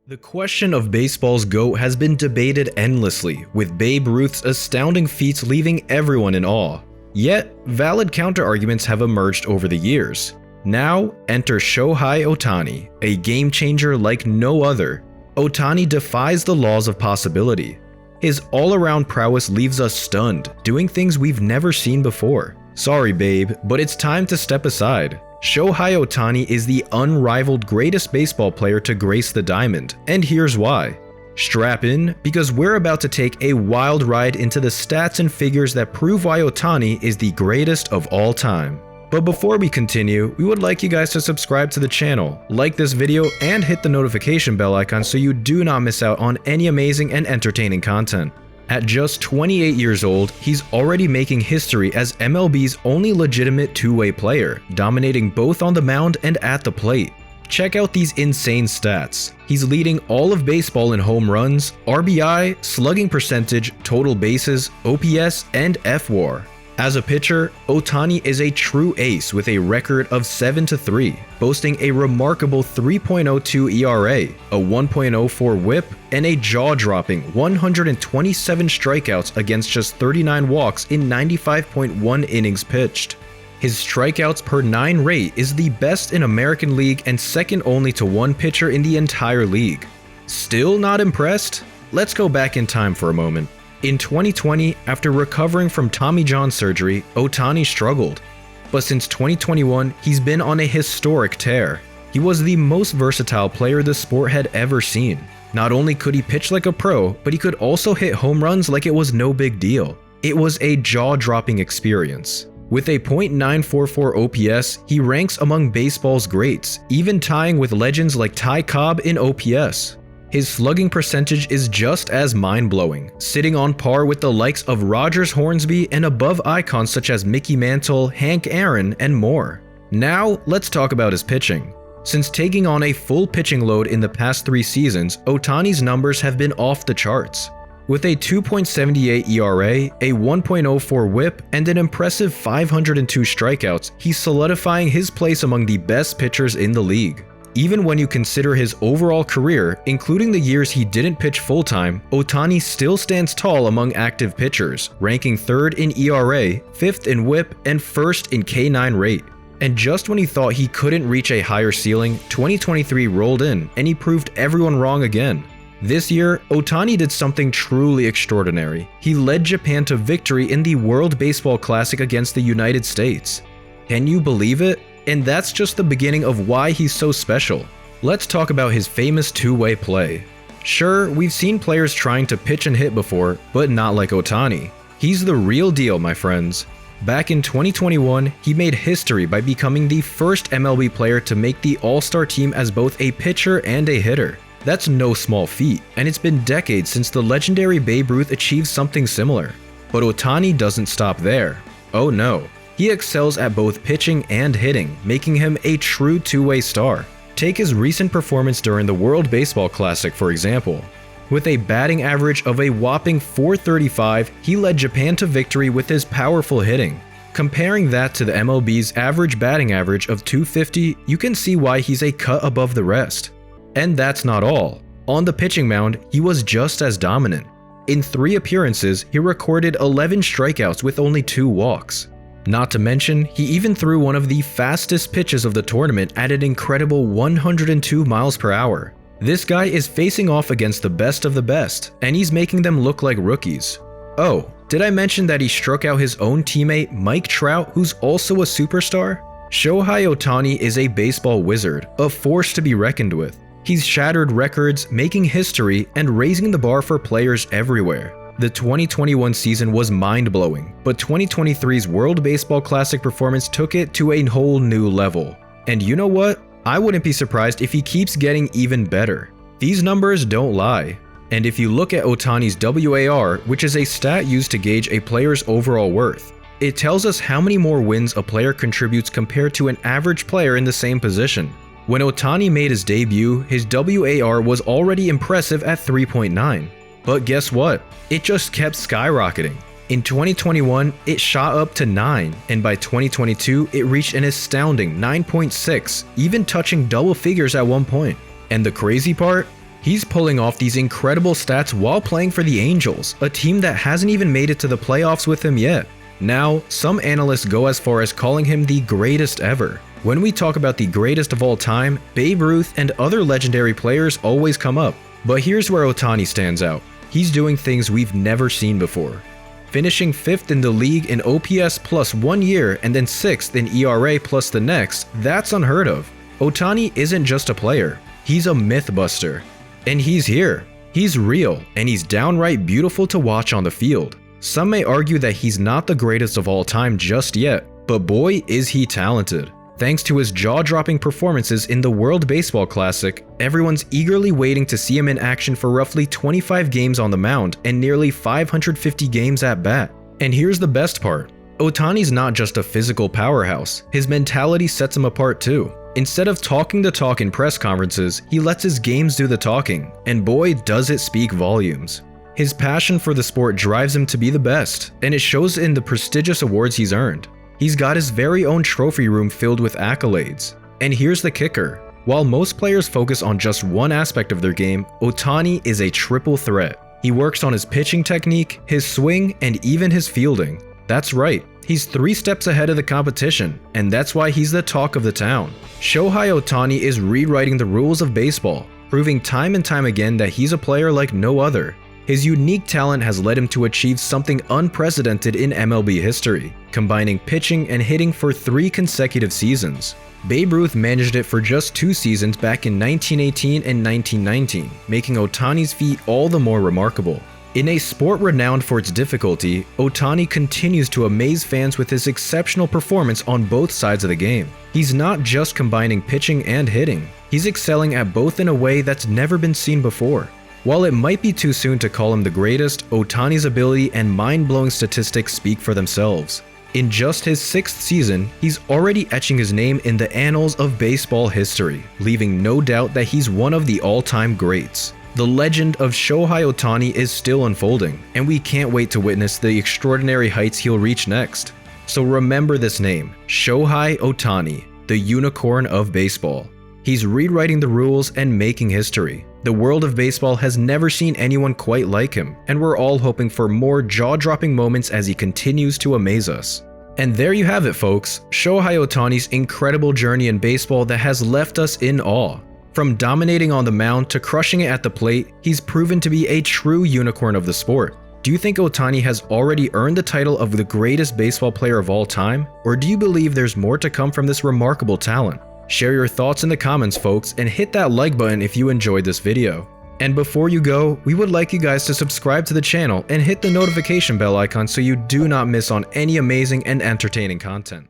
The question of baseball's GOAT has been debated endlessly, with Babe Ruth's astounding feats leaving everyone in awe. Yet, valid counterarguments have emerged over the years. Now, enter Shohei Ohtani, a game-changer like no other. Ohtani defies the laws of possibility. His all-around prowess leaves us stunned, doing things we've never seen before. Sorry, Babe, but it's time to step aside. Shohei Ohtani is the unrivaled greatest baseball player to grace the diamond, and here's why. Strap in, because we're about to take a wild ride into the stats and figures that prove why Ohtani is the greatest of all time. But before we continue, we would like you guys to subscribe to the channel, like this video, and hit the notification bell icon so you do not miss out on any amazing and entertaining content. At just 28 years old, he's already making history as MLB's only legitimate two-way player, dominating both on the mound and at the plate. Check out these insane stats. He's leading all of baseball in home runs, RBI, slugging percentage, total bases, OPS, and FWAR. As a pitcher, Ohtani is a true ace with a record of 7-3, boasting a remarkable 3.02 ERA, a 1.04 WHIP, and a jaw-dropping 127 strikeouts against just 39 walks in 95.1 innings pitched. His strikeouts per 9 rate is the best in American League and second only to one pitcher in the entire league. Still not impressed? Let's go back in time for a moment. In 2020, after recovering from Tommy John surgery, Ohtani struggled. But since 2021, he's been on a historic tear. He was the most versatile player the sport had ever seen. Not only could he pitch like a pro, but he could also hit home runs like it was no big deal. It was a jaw-dropping experience. With a .944 OPS, he ranks among baseball's greats, even tying with legends like Ty Cobb in OPS. His slugging percentage is just as mind-blowing, sitting on par with the likes of Rogers Hornsby and above icons such as Mickey Mantle, Hank Aaron, and more. Now, let's talk about his pitching. Since taking on a full pitching load in the past 3 seasons, Ohtani's numbers have been off the charts. With a 2.78 ERA, a 1.04 WHIP, and an impressive 502 strikeouts, he's solidifying his place among the best pitchers in the league. Even when you consider his overall career, including the years he didn't pitch full-time, Ohtani still stands tall among active pitchers, ranking 3rd in ERA, 5th in WHIP, and 1st in K9 rate. And just when he thought he couldn't reach a higher ceiling, 2023 rolled in, and he proved everyone wrong again. This year, Ohtani did something truly extraordinary. He led Japan to victory in the World Baseball Classic against the United States. Can you believe it? And that's just the beginning of why he's so special. Let's talk about his famous two-way play. Sure, we've seen players trying to pitch and hit before, but not like Ohtani. He's the real deal, my friends. Back in 2021, he made history by becoming the first MLB player to make the All-Star team as both a pitcher and a hitter. That's no small feat, and it's been decades since the legendary Babe Ruth achieved something similar. But Ohtani doesn't stop there. Oh no. He excels at both pitching and hitting, making him a true two-way star. Take his recent performance during the World Baseball Classic, for example. With a batting average of a whopping .435, he led Japan to victory with his powerful hitting. Comparing that to the MLB's average batting average of .250, you can see why he's a cut above the rest. And that's not all. On the pitching mound, he was just as dominant. In 3 appearances, he recorded 11 strikeouts with only 2 walks. Not to mention, he even threw one of the fastest pitches of the tournament at an incredible 102 miles per hour. This guy is facing off against the best of the best, and he's making them look like rookies. Oh, did I mention that he struck out his own teammate Mike Trout, who's also a superstar? Shohei Ohtani is a baseball wizard, a force to be reckoned with. He's shattered records, making history, and raising the bar for players everywhere. The 2021 season was mind-blowing, but 2023's World Baseball Classic performance took it to a whole new level. And you know what? I wouldn't be surprised if he keeps getting even better. These numbers don't lie. And if you look at Ohtani's WAR, which is a stat used to gauge a player's overall worth, it tells us how many more wins a player contributes compared to an average player in the same position. When Ohtani made his debut, his WAR was already impressive at 3.9. But guess what? It just kept skyrocketing. In 2021, it shot up to 9, and by 2022, it reached an astounding 9.6, even touching double figures at one point. And the crazy part? He's pulling off these incredible stats while playing for the Angels, a team that hasn't even made it to the playoffs with him yet. Now, some analysts go as far as calling him the greatest ever. When we talk about the greatest of all time, Babe Ruth and other legendary players always come up. But here's where Ohtani stands out. He's doing things we've never seen before. Finishing 5th in the league in OPS plus 1 year and then 6th in ERA plus the next, that's unheard of. Ohtani isn't just a player, he's a myth buster. And he's here. He's real, and he's downright beautiful to watch on the field. Some may argue that he's not the greatest of all time just yet, but boy is he talented. Thanks to his jaw-dropping performances in the World Baseball Classic, everyone's eagerly waiting to see him in action for roughly 25 games on the mound and nearly 550 games at bat. And here's the best part. Ohtani's not just a physical powerhouse, his mentality sets him apart too. Instead of talking the talk in press conferences, he lets his games do the talking, and boy does it speak volumes. His passion for the sport drives him to be the best, and it shows in the prestigious awards he's earned. He's got his very own trophy room filled with accolades. And here's the kicker. While most players focus on just one aspect of their game, Ohtani is a triple threat. He works on his pitching technique, his swing, and even his fielding. That's right, he's 3 steps ahead of the competition, and that's why he's the talk of the town. Shohei Ohtani is rewriting the rules of baseball, proving time and time again that he's a player like no other. His unique talent has led him to achieve something unprecedented in MLB history, combining pitching and hitting for 3 consecutive seasons. Babe Ruth managed it for just 2 seasons back in 1918 and 1919, making Ohtani's feat all the more remarkable. In a sport renowned for its difficulty, Ohtani continues to amaze fans with his exceptional performance on both sides of the game. He's not just combining pitching and hitting, he's excelling at both in a way that's never been seen before. While it might be too soon to call him the greatest, Ohtani's ability and mind-blowing statistics speak for themselves. In just his 6th season, he's already etching his name in the annals of baseball history, leaving no doubt that he's one of the all-time greats. The legend of Shohei Ohtani is still unfolding, and we can't wait to witness the extraordinary heights he'll reach next. So remember this name, Shohei Ohtani, the unicorn of baseball. He's rewriting the rules and making history. The world of baseball has never seen anyone quite like him, and we're all hoping for more jaw-dropping moments as he continues to amaze us. And there you have it, folks, Shohei Ohtani's incredible journey in baseball that has left us in awe. From dominating on the mound to crushing it at the plate, he's proven to be a true unicorn of the sport. Do you think Ohtani has already earned the title of the greatest baseball player of all time? Or do you believe there's more to come from this remarkable talent? Share your thoughts in the comments, folks, and hit that like button if you enjoyed this video. And before you go, we would like you guys to subscribe to the channel and hit the notification bell icon so you do not miss on any amazing and entertaining content.